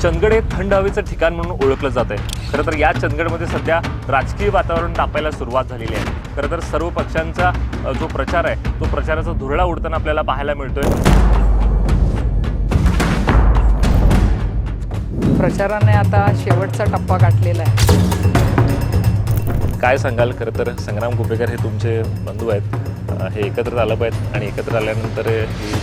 चंदगड हे थंड हवेचं ठिकाण म्हणून ओळखलं जात आहे। खरं तर या चंदगडमध्ये सध्या राजकीय वातावरण तापायला सुरुवात झालेली आहे। खरं तर सर्व पक्षांचा जो प्रचार आहे तो प्रचाराचा धुरळा उडताना आपल्याला पाहायला मिळतोय। प्रचाराने आता शेवटचा टप्पा गाठलेला आहे। काय सांगाल? खरं तर संग्राम कुपेकर हे तुमचे बंधू आहेत, हे एकत्र आलं पाहिजेत आणि एकत्र आल्यानंतर ही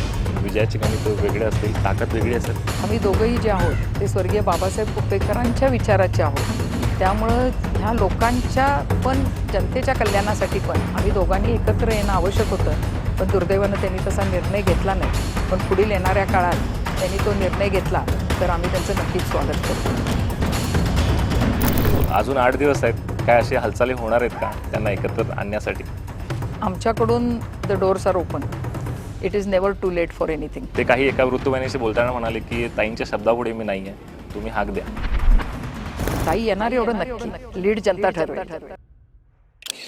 विजयाची गाणी तो वेगळे असतील, ताकद वेगळी असेल। आम्ही दोघंही जे आहोत ते स्वर्गीय बाबासाहेब कुपेकरांच्या विचाराचे आहोत, त्यामुळं ह्या लोकांच्या पण जनतेच्या कल्याणासाठी पण आम्ही दोघांनी एकत्र येणं आवश्यक होतं। पण दुर्दैवानं त्यांनी तसा निर्णय घेतला नाही, पण पुढील येणाऱ्या काळात त्यांनी तो निर्णय घेतला तर आम्ही त्यांचं नक्कीच स्वागत करू। अजून 8 दिवस आहेत, काय अशी हालचाली होणार आहेत का त्यांना एकत्र आणण्यासाठी? आमच्याकडून the doors are open, it is never too late for anything. ते काही एका वृत्तवाहिनीशी बोलताना म्हणाले की ताईंच्या शब्दापुढे मी नाही आहे, तुम्ही हाक द्या। ताई येणार एवढं नक्की, लीड जनता ठरवेल।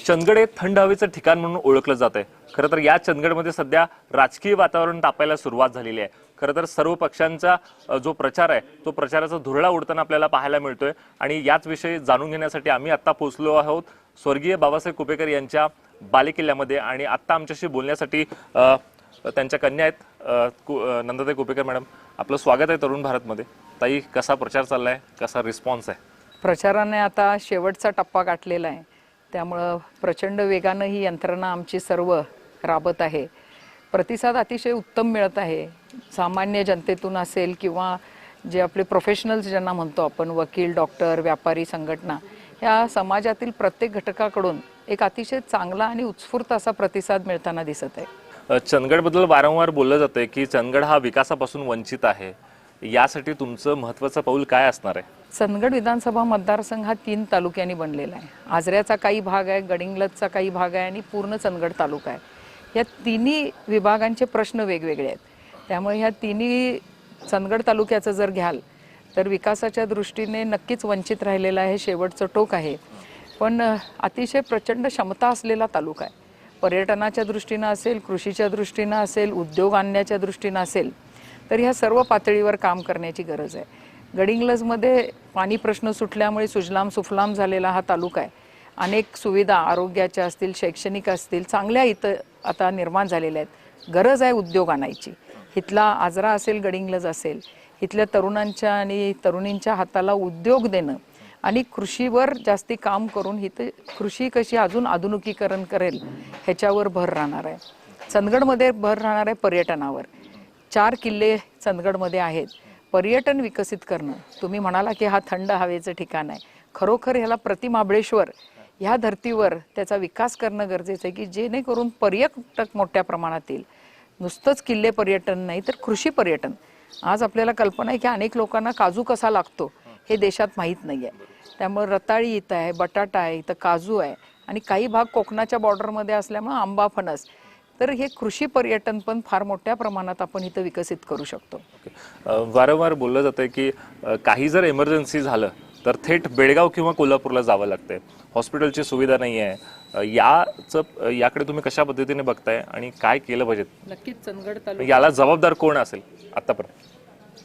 चंदगड हे थंड हवेचं ठिकाण म्हणून ओळखलं जात आहे। खरं तर या चंदगडमध्ये सध्या राजकीय वातावरण तापायला सुरुवात झालेली आहे। खरं तर सर्व पक्षांचा जो प्रचार आहे तो प्रचाराचा धुरळा उडताना आपल्याला पाहायला मिळतोय आणि याच विषयी जाणून घेण्यासाठी आम्ही आता पोहोचलो आहोत स्वर्गीय बाबासाहेब कुपेकर यांच्या बालेकिल्ल्यामध्ये। आणि आत्ता आमच्याशी बोलण्यासाठी त्यांच्या कन्या आहेत नंदाताई कुपेकर मॅडम। आपलं स्वागत आहे तरुण भारतमध्ये। ताई, कसा प्रचार चाललाय, कसा रिस्पॉन्स आहे? प्रचाराने आता शेवटचा टप्पा गाठलेला आहे, त्यामुळं प्रचंड वेगानं ही यंत्रणा आमची सर्व राबत आहे। प्रतिसाद अतिशय उत्तम मिळत आहे, सामान्य जनतेतून असेल किंवा जे आपले प्रोफेशनल्स ज्यांना म्हणतो आपण, वकील, डॉक्टर, व्यापारी संघटना, ह्या समाजातील प्रत्येक घटकाकडून एक अतिशय चांगला आणि उत्स्फूर्त असा प्रतिसाद मिळताना दिसत आहे। चंदगडबद्दल वारंवार बोललं जातंय की चंदगड हा विकासापासून वंचित आहे, यासाठी तुमचं महत्त्वाचं पाऊल काय असणार आहे? चंदगड विधानसभा मतदारसंघ हा 3 तालुक्यांनी बनलेला आहे। आजऱ्याचा काही भाग आहे, गडिंग्लजचा काही भाग आहे आणि पूर्ण चंदगड तालुका आहे। या तिन्ही विभागांचे प्रश्न वेगवेगळे आहेत, त्यामुळे ह्या तिन्ही चंदगड तालुक्याचं जर घ्याल तर विकासाच्या दृष्टीने नक्कीच वंचित राहिलेला आहे, शेवटचं टोक आहे। पण अतिशय प्रचंड क्षमता असलेला तालुका आहे, पर्यटनाच्या दृष्टीनं असेल, कृषीच्या दृष्टीनं असेल, उद्योग आणण्याच्या दृष्टीनं असेल, तर ह्या सर्व पातळीवर काम करण्याची गरज आहे। गडिंग्लजमध्ये पाणी प्रश्न सुटल्यामुळे सुजलाम सुफलाम झालेला हा तालुका आहे। अनेक सुविधा आरोग्याच्या असतील, शैक्षणिक असतील, चांगल्या इथं आता निर्माण झालेल्या आहेत। गरज आहे उद्योग आणायची। इथला आजरा असेल, गडिंग्लज असेल, इथल्या तरुणांच्या आणि तरुणींच्या हाताला उद्योग देणं आणि कृषीवर जास्ती काम करून इथं कृषी कशी अजून आधुनिकीकरण करेल ह्याच्यावर भर राहणार आहे। चंदगडमध्ये भर राहणार आहे पर्यटनावर। 4 किल्ले चंदगडमध्ये आहेत। पर्यटन विकसित करणं, तुम्ही म्हणाला की हा थंड हवेचं ठिकाण आहे, खरोखर ह्याला प्रतिमाबळेश्वर ह्या धर्तीवर त्याचा विकास करणं गरजेचं आहे की जेणेकरून पर्यटक मोठ्या प्रमाणात येईल। नुसतंच किल्ले पर्यटन नाही तर कृषी पर्यटन। आज आपल्याला कल्पना आहे की अनेक लोकांना काजू कसा लागतो हे देशात माहीत नाही आहे, त्यामुळे रताळी इथं आहे, बटाटा आहे, इथं काजू आहे आणि काही भाग कोकणाच्या बॉर्डरमध्ये असल्यामुळे आंबा, फणस, तर हे कृषी पर्यटन पण फार मोठ्या प्रमाणात आपण इथं विकसित करू शकतो। वारंवार बोललं जातंय की काही जर इमर्जन्सी झालं तर थेट बेळगाव किंवा कोल्हापूरला जावं लागतंय, हॉस्पिटलची सुविधा नाही आहे, याकडे तुम्ही कशा पद्धतीने बघताय आणि काय केलं पाहिजे? नक्कीच चंदगड तालुका याला जबाबदार कोण असेल आतापर्यंत?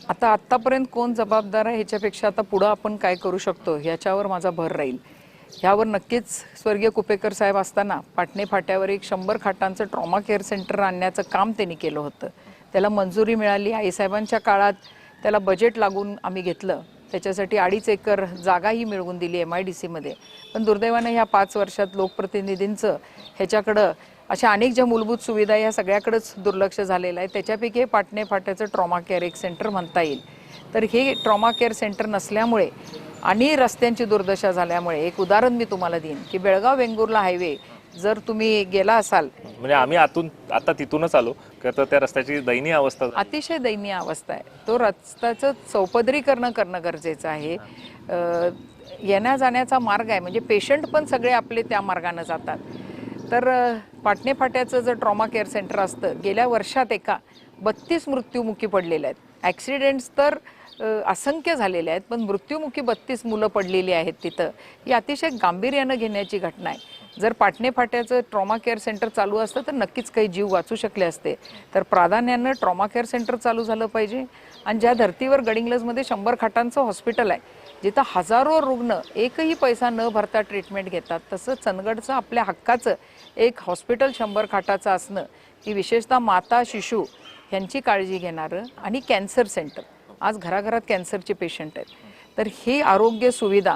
आतापर्यंत कोण जबाबदार आहे ह्याच्यापेक्षा आता पुढं आपण काय करू शकतो ह्याच्यावर माझा भर राहील। ह्यावर नक्कीच स्वर्गीय कुपेकर साहेब असताना पाटणे फाट्यावर एक 100 खाटांचं ट्रॉमा केअर सेंटर आणण्याचं काम त्यांनी केलं होतं। त्याला मंजुरी मिळाली, आईसाहेबांच्या काळात त्याला बजेट लागून आम्ही घेतलं, त्याच्यासाठी 2.5 एकर जागाही मिळवून दिली MIDC मध्ये। पण दुर्दैवानं ह्या 5 वर्षात लोकप्रतिनिधींचं ह्याच्याकडं अशा अनेक ज्या मूलभूत सुविधा या सगळ्याकडेच दुर्लक्ष झालेलं आहे। त्याच्यापैकी हे पाटणे फाट्याचं ट्रॉमा केअर एक सेंटर म्हणता येईल। तर हे ट्रॉमा केअर सेंटर नसल्यामुळे आणि रस्त्यांची दुर्दशा झाल्यामुळे, एक उदाहरण मी तुम्हाला देईन की बेळगाव वेंगुर्ला हायवे जर तुम्ही गेला असाल, म्हणजे आम्ही आता तिथूनच आलो, तर त्या रस्त्याची दयनीय अवस्था, अतिशय दयनीय अवस्था आहे। तो रस्त्याचं चौपदरीकरण करणं गरजेचं आहे। येण्या जाण्याचा मार्ग आहे, म्हणजे पेशंट पण सगळे आपले त्या मार्गाने जातात। तर पाटणे फाट्याचं जर ट्रॉमा केअर सेंटर असतं, गेल्या वर्षात 32 मृत्यूमुखी पडलेले आहेत। ॲक्सिडेंट्स तर असंख्य झालेले आहेत, पण मृत्यूमुखी 32 मुलं पडलेली आहेत तिथं। ही अतिशय गांभीर्यानं घेण्याची घटना आहे। जर पाटणे फाट्याचं ट्रॉमा केअर सेंटर चालू असतं तर नक्कीच काही जीव वाचू शकले असते. तर प्राधान्यानं ट्रॉमा केअर सेंटर चालू झालं पाहिजे. आणि ज्या धर्तीवर गडिंग्लजमध्ये 100 खाटांचं हॉस्पिटल आहे, जिथं हजारो रुग्ण एकही पैसा न भरता ट्रीटमेंट घेतात, तसं चंदगडचं आपल्या हक्काचं एक हॉस्पिटल 100 खाटाचं असणं, की विशेषतः माता शिशु यांची काळजी घेणारं, आणि कॅन्सर सेंटर, आज घराघरात कॅन्सरचे पेशंट आहेत. तर ही आरोग्य सुविधा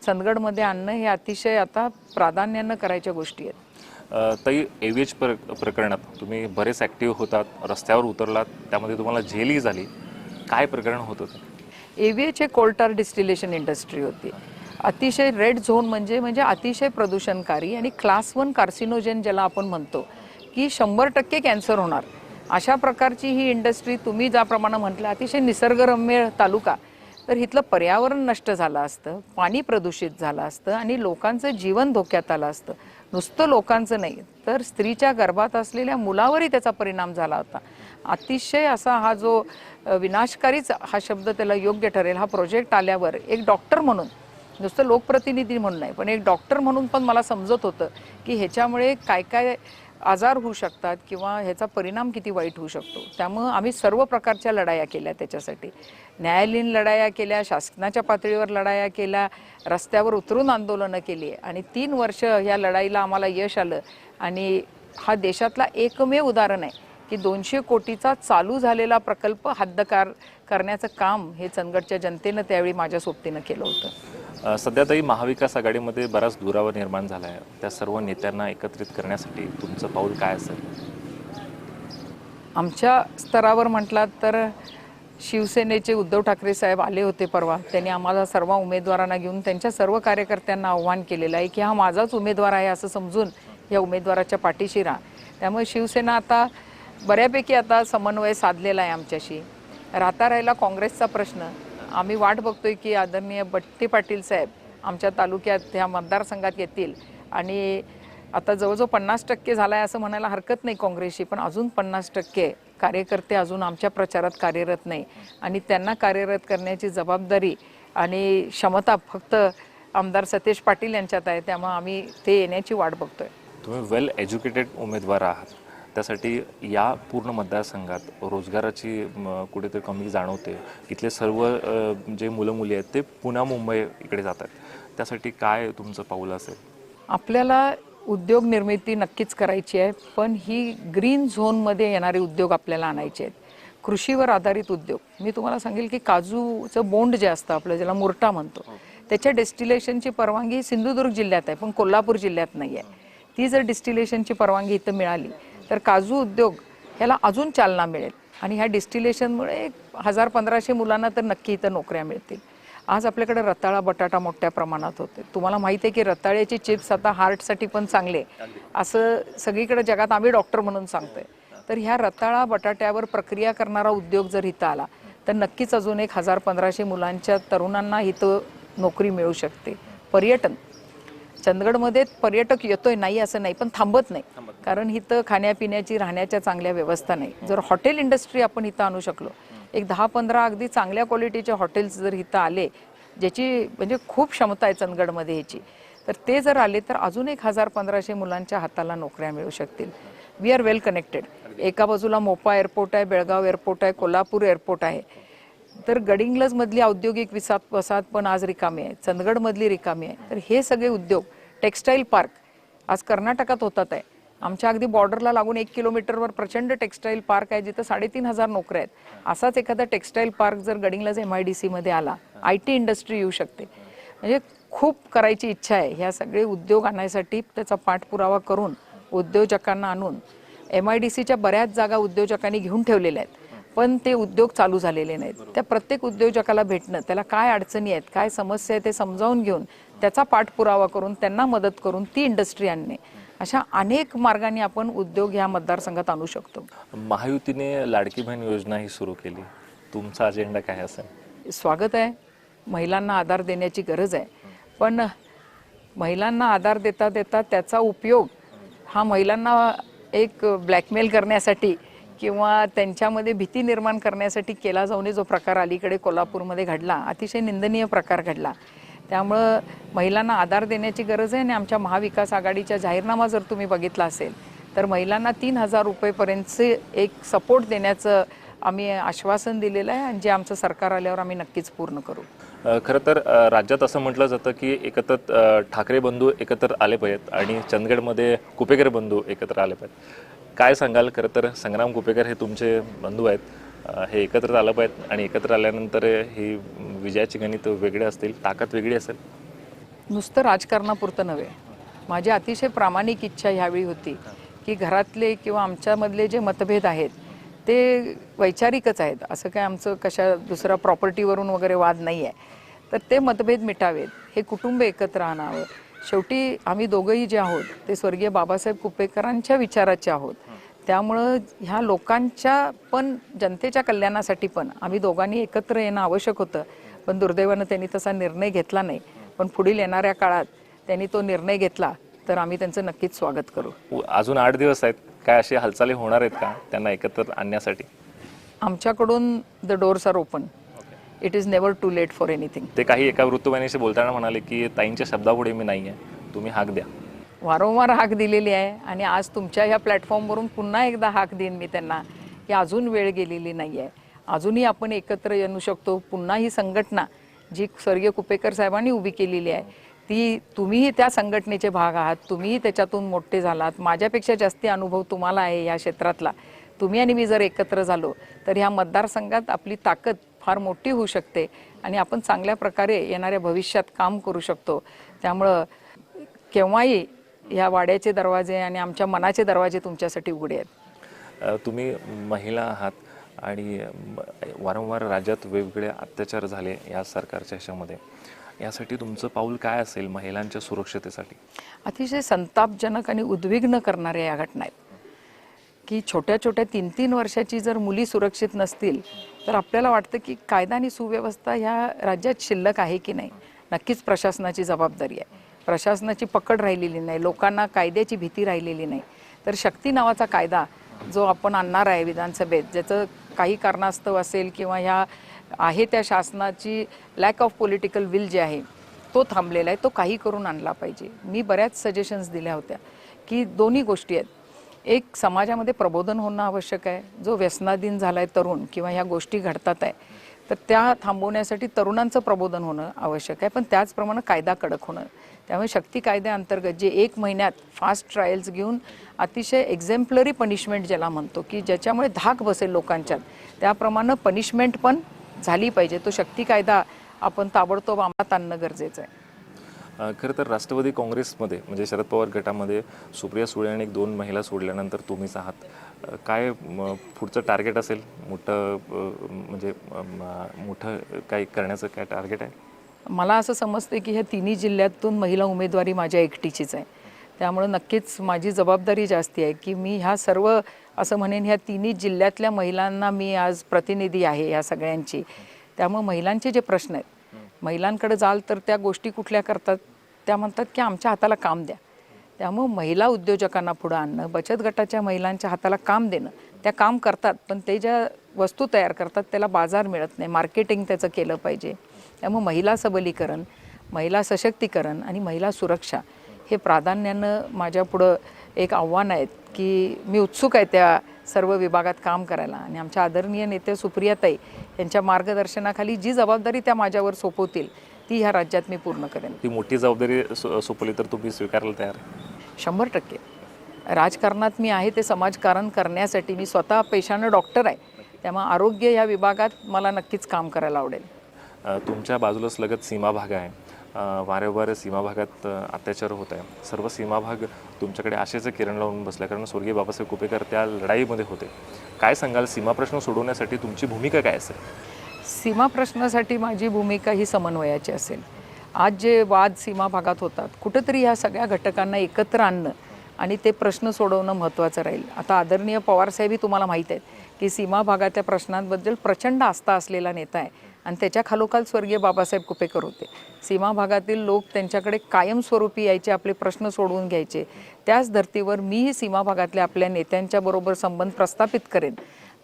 चंदगडमध्ये आणणं हे अतिशय आता प्राधान्यानं करायच्या गोष्टी आहेत. ताई, एव्हीएच प्रकरणात तुम्ही बरेच ॲक्टिव्ह होतात, रस्त्यावर उतरलात, त्यामध्ये तुम्हाला जेलही झाली. काय प्रकरण होतं ते? एव्हीएच हे कोल्टार डिस्टिलेशन इंडस्ट्री होती. अतिशय रेड झोन म्हणजे अतिशय प्रदूषणकारी आणि क्लास 1 कार्सिनोजेन ज्याला आपण म्हणतो, की 100% कॅन्सर होणार अशा प्रकारची ही इंडस्ट्री. तुम्ही ज्याप्रमाणे म्हटलं, अतिशय निसर्गरम्य तालुका, तर इथलं पर्यावरण नष्ट झालं असतं, पाणी प्रदूषित झालं असतं आणि लोकांचं जीवन धोक्यात आलं असतं. नुसतं लोकांचं नाही, तर स्त्रीच्या गर्भात असलेल्या मुलावरही त्याचा परिणाम झाला होता. अतिशय असा हा जो विनाशकारीच हा शब्द त्याला योग्य ठरेल, हा प्रोजेक्ट आल्यावर एक डॉक्टर म्हणून, नुसतं लोकप्रतिनिधी म्हणून नाही, पण एक डॉक्टर म्हणून पण मला समजत होतं की ह्याच्यामुळे काय काय आजार होऊ शकतात किंवा ह्याचा परिणाम किती वाईट होऊ शकतो. त्यामुळं आम्ही सर्व प्रकारच्या लढाया केल्या त्याच्यासाठी. न्यायालयीन लढाया केल्या, शासनाच्या पातळीवर लढाया केल्या, रस्त्यावर उतरून आंदोलनं केली आणि 3 वर्ष ह्या लढाईला आम्हाला यश आलं. आणि हा देशातला एकमेव उदाहरण आहे की 200 कोटीचा चालू झालेला प्रकल्प हद्दपार करण्याचं काम हे चंदगडच्या जनतेनं त्यावेळी माझ्या सोबतीनं केलं होतं. सध्या ताई, महाविकास आघाडीमध्ये बराच दुरावा निर्माण झाला आहे. त्या सर्व नेत्यांना एकत्रित करण्यासाठी तुमचं पाऊल काय असेल? आमच्या स्तरावर म्हटलात तर शिवसेनेचे उद्धव ठाकरे साहेब आले होते परवा. त्यांनी आम्हाला सर्व उमेदवारांना घेऊन त्यांच्या सर्व कार्यकर्त्यांना आव्हान केलेलं आहे की हा माझाच उमेदवार आहे असं समजून या उमेदवाराच्या पाठीशी राहा. त्यामुळे शिवसेना आता बऱ्यापैकी आता समन्वय साधलेला आहे आमच्याशी. राहता राहिला काँग्रेसचा प्रश्न. आम्ही वाट बघतोय की आदरणीय बट्टी पाटील साहेब आमच्या तालुक्यात ह्या मतदारसंघात येतील. आणि आता जवळजवळ 50% झाला आहे असं म्हणायला हरकत नाही काँग्रेसशी, पण अजून 50% कार्यकर्ते अजून आमच्या प्रचारात कार्यरत नाही. आणि त्यांना कार्यरत करण्याची जबाबदारी आणि क्षमता फक्त आमदार सतेज पाटील यांच्यात आहे. त्यामुळे आम्ही ते येण्याची वाट बघतोय. तुम्ही वेल एज्युकेटेड उमेदवार आहात, त्यासाठी या पूर्ण मतदारसंघात रोजगाराची कुठेतरी कमी जाणवते. इथले सर्व जे मुलं मुली आहेत ते पुणे मुंबई इकडे जातात. त्यासाठी काय तुमचं पाऊल असेल? आपल्याला उद्योग निर्मिती नक्कीच करायची आहे, पण ही ग्रीन झोनमध्ये येणारे उद्योग आपल्याला आणायचे आहेत. कृषीवर आधारित उद्योग. मी तुम्हाला सांगेल की काजूचं बोंड जे असतं आपलं, ज्याला मुर्टा म्हणतो, त्याच्या डिस्टिलेशनची परवानगी सिंधुदुर्ग जिल्ह्यात आहे, पण कोल्हापूर जिल्ह्यात नाही आहे. ती जर डिस्टिलेशनची परवानगी इथं मिळाली तर काजू उद्योग ह्याला अजून चालना मिळेल. आणि ह्या डिस्टिलेशनमुळे 1000-1500 मुलांना तर नक्की इथं नोकऱ्या मिळतील. आज आपल्याकडे रताळा बटाटा मोठ्या प्रमाणात होते. तुम्हाला माहिती आहे की रताळ्याचे चिप्स आता हार्टसाठी पण चांगले, असं सगळीकडे जगात आम्ही डॉक्टर म्हणून सांगतोय. तर ह्या रताळा बटाट्यावर प्रक्रिया करणारा उद्योग जर इथं आला तर नक्कीच अजून 1000-1500 मुलांच्या तरुणांना इथं नोकरी मिळू शकते. पर्यटन, चंदगडमध्ये पर्यटक येतोय नाही असं नाही, पण थांबत नाही, कारण इथं खाण्यापिण्याची राहण्याच्या चांगल्या व्यवस्था नाही. जर हॉटेल इंडस्ट्री आपण इथं आणू शकलो, एक 10-15 अगदी चांगल्या क्वालिटीचे हॉटेल्स जर इथं आले, ज्याची म्हणजे खूप क्षमता आहे चंदगडमध्ये ह्याची, तर ते जर आले तर अजून 1000-1500 मुलांच्या हाताला नोकऱ्या मिळू शकतील. We are well connected. एका बाजूला मोपा एअरपोर्ट आहे, बेळगाव एअरपोर्ट आहे, कोल्हापूर एअरपोर्ट आहे. तर गडिंग्लजमधली औद्योगिक वसाहत पण आज रिकामी आहे, चंदगडमधली रिकामी आहे. तर हे सगळे उद्योग, टेक्स्टाईल पार्क आज कर्नाटकात होतात आहे. आमच्या अगदी बॉर्डरला लागून 1 किलोमीटरवर प्रचंड टेक्स्टाईल पार्क आहे, जिथं 3500 नोकऱ्या आहेत. असाच एखादा टेक्स्टाईल पार्क जर गडिंग्लज MIDC मध्ये आला, IT इंडस्ट्री येऊ शकते. म्हणजे खूप करायची इच्छा आहे. ह्या सगळे उद्योग आणण्यासाठी त्याचा पाठपुरावा करून उद्योजकांना आणून, MIDCच्या बऱ्याच जागा उद्योजकांनी घेऊन ठेवलेल्या आहेत, पण ते उद्योग चालू झालेले नाहीत. त्या प्रत्येक उद्योजकाला भेटणं, त्याला काय अडचणी आहेत, काय समस्या आहे ते समजावून घेऊन त्याचा पाठपुरावा करून त्यांना मदत करून ती इंडस्ट्री आणणे, अशा अनेक मार्गाने आपण उद्योग ह्या मतदारसंघात आणू शकतो. महायुतीने लाडकी बहीण योजना ही सुरू केली, तुमचा अजेंडा काय असेल? स्वागत आहे. महिलांना आधार देण्याची गरज आहे, पण महिलांना आधार देता देता त्याचा उपयोग हा महिलांना एक ब्लॅकमेल करण्यासाठी किंवा त्यांच्यामध्ये भीती निर्माण करण्यासाठी केला जाऊन जो प्रकार अलीकडे कोल्हापूरमध्ये घडला, अतिशय निंदनीय प्रकार घडला. त्यामुळं महिलांना आधार देण्याची गरज आहे आणि आमच्या महाविकास आघाडीचा जाहीरनामा जर तुम्ही बघितला असेल तर महिलांना 3,000 रुपयेपर्यंतचे एक सपोर्ट देण्याचं आम्ही आश्वासन दिलेलं आहे आणि जे आमचं सरकार आल्यावर आम्ही नक्कीच पूर्ण करू. खरं तर राज्यात असं म्हटलं जातं की एकत्र ठाकरे बंधू एकत्र आले पाहिजेत आणि चंदगडमध्ये कुपेकर बंधू एकत्र आले पाहिजेत. काय सांगाल? खरं तर संग्राम कुपेकर हे तुमचे बंधू आहेत, हे एकत्र आलं पाहिजेत आणि एकत्र आल्यानंतर ही विजयाची गणित वेगळे असतील, ताकद वेगळी असेल. नुसतं राजकारणापुरतं नव्हे, माझी अतिशय प्रामाणिक इच्छा ह्यावेळी होती की घरातले किंवा आमच्यामधले जे मतभेद आहेत ते वैचारिकच आहेत, असं काय आमचं कशा दुसऱ्या प्रॉपर्टीवरून वगैरे वाद नाही आहे. तर ते मतभेद मिटावेत, हे कुटुंब एकत्र आणावं. शेवटी आम्ही दोघंही जे आहोत ते स्वर्गीय बाबासाहेब कुपेकरांच्या विचाराचे आहोत. त्यामुळं ह्या लोकांच्या पण जनतेच्या कल्याणासाठी पण आम्ही दोघांनी एकत्र येणं आवश्यक होतं. पण दुर्दैवानं त्यांनी तसा निर्णय घेतला नाही. पण पुढील येणाऱ्या काळात त्यांनी तो निर्णय घेतला तर आम्ही त्यांचं नक्कीच स्वागत करू. अजून 8 दिवस आहेत, काय अशी हालचाली होणार आहेत का त्यांना एकत्र आणण्यासाठी? आमच्याकडून the doors are open. It is never too late for anything. ते काही एका वृत्तवाहिनीशी बोलताना म्हणाले की ताईंच्या शब्दापुढे मी नाही आहे, तुम्ही हाक द्या. वारंवार हाक दिलेली आहे आणि आज तुमच्या ह्या प्लॅटफॉर्मवरून पुन्हा एकदा हाक देईन मी त्यांना की अजून वेळ गेलेली नाही आहे. अजूनही आपण एकत्र येऊ शकतो. पुन्हा ही संघटना जी स्वर्गीय कुपेकर साहेबांनी उभी केलेली आहे ती, तुम्हीही त्या संघटनेचे भाग आहात, तुम्हीही त्याच्यातून मोठे झालात. माझ्यापेक्षा जास्ती अनुभव तुम्हाला आहे या क्षेत्रातला. तुम्ही आणि मी जर एकत्र झालो तर ह्या मतदारसंघात आपली ताकद फार मोठी होऊ शकते आणि आपण चांगल्या प्रकारे येणाऱ्या भविष्यात काम करू शकतो. त्यामुळं केव्हाही ह्या वाड्याचे दरवाजे आणि आमच्या मनाचे दरवाजे तुमच्यासाठी उघडे आहेत. तुम्ही महिला आहात आणि वारंवार राज्यात वेगवेगळे अत्याचार झाले या सरकारच्या ह्याच्यामध्ये, यासाठी तुमचं पाऊल काय असेल महिलांच्या सुरक्षतेसाठी? अतिशय संतापजनक आणि उद्विग्न करणाऱ्या या घटना आहेत की छोट्या छोट्या 3-3 वर्षाची जर मुली सुरक्षित नसतील तर आपल्याला वाटतं की कायदा आणि सुव्यवस्था ह्या राज्यात शिल्लक आहे की नाही. नक्कीच प्रशासनाची जबाबदारी आहे. प्रशासनाची पकड राहिलेली नाही, लोकांना कायद्याची भीती राहिलेली नाही. तर शक्ती नावाचा कायदा जो आपण आणणार आहे विधानसभेत, ज्याचं काही कारणास्तव असेल किंवा ह्या आहे त्या शासनाची लॅक ऑफ पॉलिटिकल विल जे आहे तो थांबलेला आहे, तो काही करून आणला पाहिजे. मी बऱ्याच सजेशन्स दिल्या होत्या की दोन्ही गोष्टी आहेत. एक, समाजामध्ये प्रबोधन होणं आवश्यक आहे. जो व्यसनाधीन झाला आहे तरुण किंवा ह्या गोष्टी घडतात आहे तर त्या थांबवण्यासाठी तरुणांचं प्रबोधन होणं आवश्यक आहे. पण त्याचप्रमाणे कायदा कडक होणं. त्यामुळे शक्ती कायद्याअंतर्गत जे 1 महिन्यात फास्ट ट्रायल्स घेऊन अतिशय एक्झेम्पलरी पनिशमेंट ज्याला म्हणतो की ज्याच्यामुळे धाक बसेल लोकांच्यात, त्याप्रमाणे पनिशमेंट पण झाली पाहिजे. तो शक्ती कायदा आपण ताबडतोब अंमलात आणणं गरजेचं आहे. खरं तर राष्ट्रवादी काँग्रेसमध्ये म्हणजे शरद पवार गटामध्ये सुप्रिया सुळे आणि 2 महिला सोडल्यानंतर तुम्हीच आहात. काय पुढचं टार्गेट असेल? म्हणजे मोठं काही करण्याचं काय टार्गेट आहे? मला असं समजतं की ह्या तिन्ही जिल्ह्यातून महिला उमेदवारी माझ्या एकटीचीच आहे. त्यामुळे नक्कीच माझी जबाबदारी जास्ती आहे की मी ह्या सर्व, असं म्हणेन, ह्या तिन्ही जिल्ह्यातल्या महिलांना मी आज प्रतिनिधी आहे ह्या सगळ्यांची. त्यामुळे महिलांचे जे प्रश्न आहेत, महिलांकडे जाल तर त्या गोष्टी कुठल्या करतात, त्या म्हणतात की आमच्या हाताला काम द्या. त्यामुळे महिला उद्योजकांना पुढं आणणं, बचत गटाच्या महिलांच्या हाताला काम देणं. त्या काम करतात पण ते ज्या वस्तू तयार करतात त्याला बाजार मिळत नाही, मार्केटिंग त्याचं केलं पाहिजे. त्यामुळे महिला सबलीकरण, महिला सशक्तीकरण आणि महिला सुरक्षा हे प्राधान्यानं माझ्यापुढं एक आव्हान आहेत की मी उत्सुक आहे त्या सर्व विभागात काम करायला. आणि आमच्या आदरणीय नेत्या सुप्रियाताई यांच्या मार्गदर्शनाखाली जी जबाबदारी त्या माझ्यावर सोपवतील ती ह्या राज्यात मी पूर्ण करेन. ती मोठी जबाबदारी सोपवली तर तुम्ही स्वीकारायला तयार? 100%. राजकारणात मी आहे ते समाजकारण करण्यासाठी. मी स्वतः पेशानं डॉक्टर आहे, त्यामुळे आरोग्य या विभागात मला नक्कीच काम करायला आवडेल. तुमच्या बाजूलाच लगत सीमा भाग आहे. वारंवार सीमा भागात अत्याचार होत आहे. सर्व सीमा भाग तुमच्याकडे आशेचं किरण लावून बसल्या, कारण स्वर्गीय बाबासाहेब कुपेकर त्या लढाईमध्ये होते. काय सांगाल, सीमा प्रश्न सोडवण्यासाठी तुमची भूमिका काय असेल? सीमा प्रश्नासाठी माझी भूमिका ही समन्वयाची असेल. आज जे वाद सीमा भागात होतात, कुठंतरी ह्या सगळ्या घटकांना एकत्र आणणं आणि ते प्रश्न सोडवणं महत्त्वाचं राहील. आता आदरणीय पवारसाहेबही तुम्हाला माहीत आहेत की सीमा भागाच्या प्रश्नांबद्दल प्रचंड आस्था असलेला नेता आहे आणि त्याच्या खालोखाल स्वर्गीय बाबासाहेब कुपेकर होते. सीमा भागातील लोक त्यांच्याकडे कायमस्वरूपी यायचे, आपले प्रश्न सोडवून घ्यायचे. त्याच धर्तीवर मीही सीमा भागातल्या आपल्या नेत्यांच्या बरोबर संबंध प्रस्थापित करेन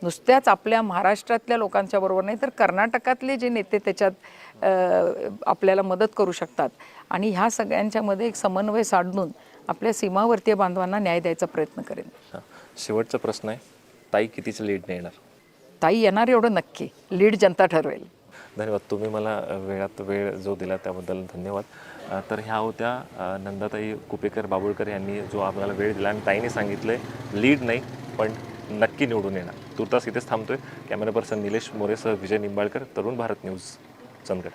नुसत्याच आपल्या महाराष्ट्रातल्या लोकांच्या बरोबर नाही तर कर्नाटकातले जे नेते त्याच्यात आपल्याला मदत करू शकतात आणि ह्या सगळ्यांच्यामध्ये एक समन्वय साधून आपल्या सीमावर्तीय बांधवांना न्याय द्यायचा प्रयत्न करेन. हां. शेवटचा प्रश्न आहे, ताई कितीचं लीडने येणार? ताई येणार एवढं नक्की, लीड जनता ठरवेल. धन्यवाद. तुम्ही मला वेळ जो दिला त्याबद्दल धन्यवाद. तर ह्या होत्या नंदाताई कुपेकर बाबुळकर यांनी जो आम्हाला वेळ दिला आणि ताईने सांगितलं लीड नाही पण नक्की निवडून येणार. तुर्तास इथेच थांबतोय. कॅमेरा पर्सन निलेश मोरेसह विजय निंबाळकर, तरुण भारत न्यूज, चंदगड.